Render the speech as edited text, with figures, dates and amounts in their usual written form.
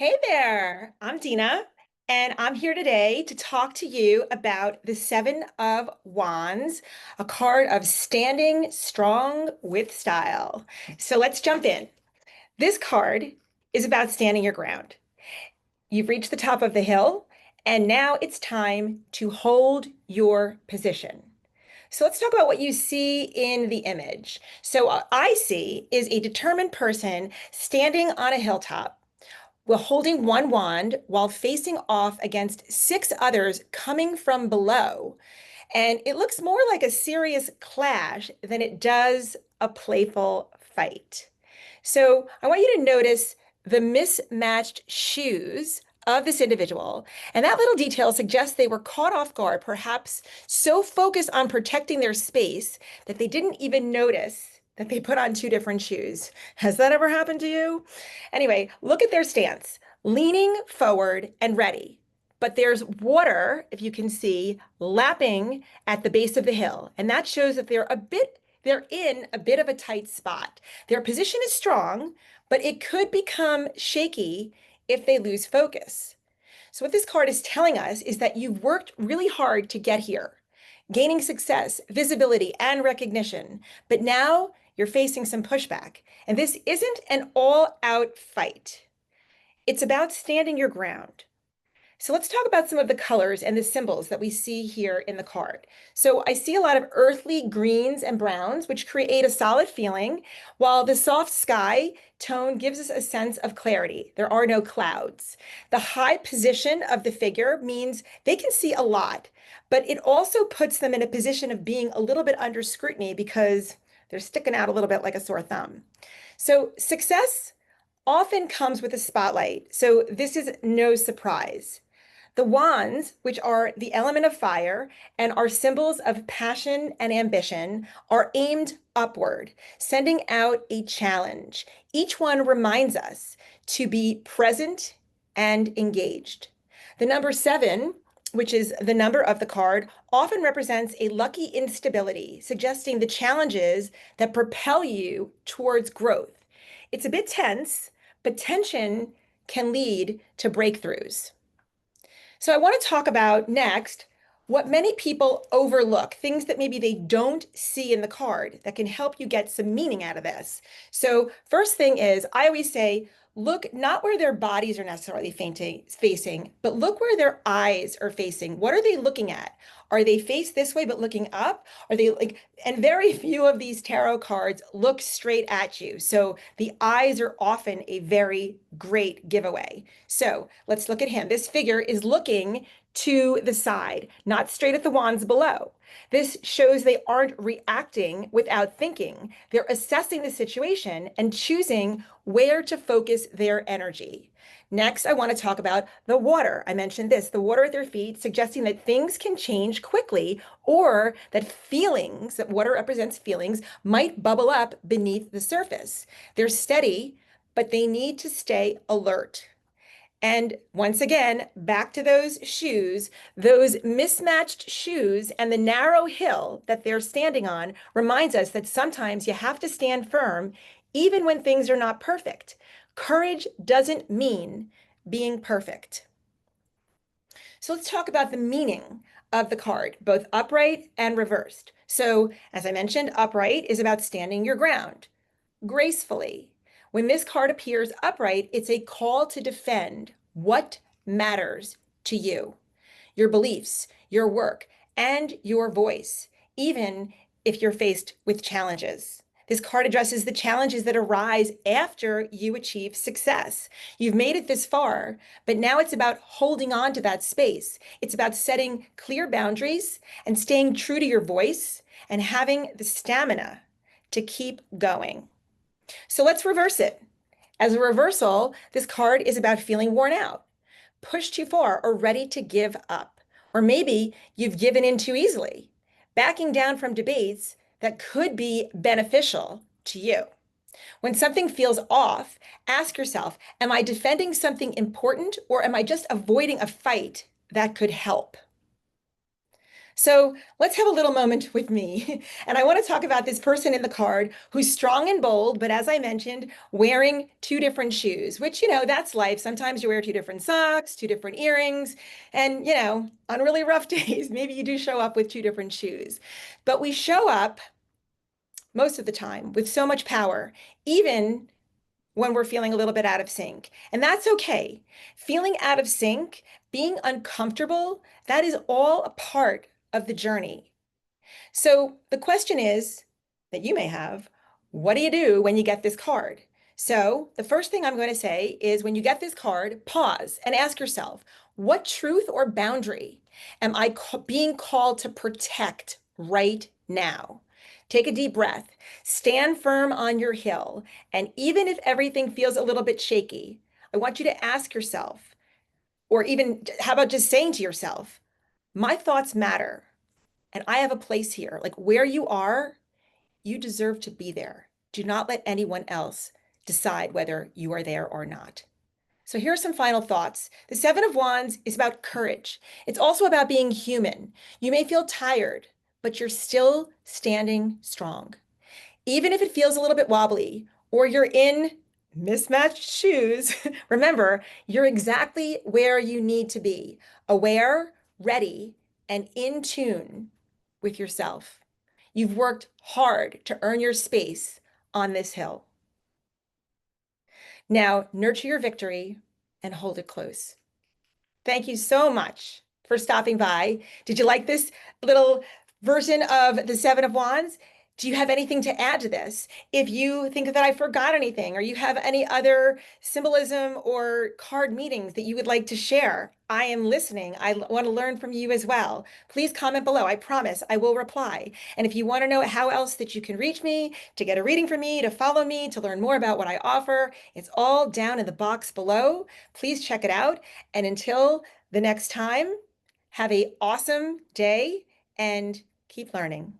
Hey there, I'm Dina, and I'm here today to talk to you about the Seven of Wands, a card of standing strong with style. So let's jump in. This card is about standing your ground. You've reached the top of the hill, and now it's time to hold your position. So let's talk about what you see in the image. So what I see is a determined person standing on a hilltop while holding one wand while facing off against six others coming from below. And it looks more like a serious clash than it does a playful fight. So I want you to notice the mismatched shoes of this individual. And that little detail suggests they were caught off guard, perhaps so focused on protecting their space that they didn't even notice that they put on two different shoes. Has that ever happened to you? Anyway, look at their stance, leaning forward and ready. But there's water, if you can see, lapping at the base of the hill. And that shows that they're in a bit of a tight spot. Their position is strong, but it could become shaky if they lose focus. So, what this card is telling us is that you've worked really hard to get here, gaining success, visibility, and recognition. But now you're facing some pushback. And this isn't an all out fight, it's about standing your ground. So let's talk about some of the colors and the symbols that we see here in the card. So I see a lot of earthly greens and browns, which create a solid feeling, while the soft sky tone gives us a sense of clarity. There are no clouds. The high position of the figure means they can see a lot, but it also puts them in a position of being a little bit under scrutiny because they're sticking out a little bit like a sore thumb. So success often comes with a spotlight. So this is no surprise. The wands, which are the element of fire and are symbols of passion and ambition, are aimed upward, sending out a challenge. Each one reminds us to be present and engaged. The number seven, which is the number of the card, often represents a lucky instability, suggesting the challenges that propel you towards growth. It's a bit tense, but tension can lead to breakthroughs. So I want to talk about next what many people overlook, things that maybe they don't see in the card that can help you get some meaning out of this. So first thing is, I always say, look not where their bodies are necessarily facing, but look where their eyes are facing. What are they looking at? Are they faced this way but looking up? Are they like, and very few of these tarot cards look straight at you. So the eyes are often a very great giveaway. So let's look at him. This figure is looking to the side, not straight at the wands below. This shows they aren't reacting without thinking. They're assessing the situation and choosing where to focus their energy. Next, I want to talk about the water. I mentioned this, the water at their feet, suggesting that things can change quickly or that feelings, that water represents feelings, might bubble up beneath the surface. They're steady, but they need to stay alert. And once again, back to those mismatched shoes and the narrow hill that they're standing on reminds us that sometimes you have to stand firm even when things are not perfect. Courage doesn't mean being perfect. So let's talk about the meaning of the card, both upright and reversed. So, as I mentioned, upright is about standing your ground gracefully. When this card appears upright, it's a call to defend what matters to you, your beliefs, your work, and your voice, even if you're faced with challenges. This card addresses the challenges that arise after you achieve success. You've made it this far, but now it's about holding on to that space. It's about setting clear boundaries and staying true to your voice and having the stamina to keep going. So let's reverse it. As a reversal, this card is about feeling worn out, pushed too far, or ready to give up. Or maybe you've given in too easily, backing down from debates that could be beneficial to you. When something feels off, ask yourself, am I defending something important or am I just avoiding a fight that could help? So let's have a little moment with me. And I want to talk about this person in the card who's strong and bold, but as I mentioned, wearing two different shoes, which, that's life. Sometimes you wear two different socks, two different earrings, and, on really rough days, maybe you do show up with two different shoes. But we show up most of the time with so much power, even when we're feeling a little bit out of sync. And that's okay. Feeling out of sync, being uncomfortable, that is all a part of the journey. So the question is that you may have, what do you do when you get this card? So the first thing I'm going to say is when you get this card, pause and ask yourself, what truth or boundary am I being called to protect right now? Take a deep breath, stand firm on your hill, and even if everything feels a little bit shaky, I want you to ask yourself, or even how about just saying to yourself, my thoughts matter and I have a place here. Like where you are, you deserve to be there. Do not let anyone else decide whether you are there or not. So here are some final thoughts. The Seven of Wands is about courage. It's also about being human. You may feel tired, but you're still standing strong. Even if it feels a little bit wobbly or you're in mismatched shoes, remember, you're exactly where you need to be, aware, ready, and in tune with yourself. You've worked hard to earn your space on this hill. Now, nurture your victory and hold it close. Thank you so much for stopping by. Did you like this little version of the Seven of Wands? Do you have anything to add to this? If you think that I forgot anything, or you have any other symbolism or card meanings that you would like to share, I am listening. I want to learn from you as well. Please comment below. I promise I will reply. And if you want to know how else that you can reach me, to get a reading from me, to follow me, to learn more about what I offer, it's all down in the box below. Please check it out. And until the next time, have an awesome day and keep learning.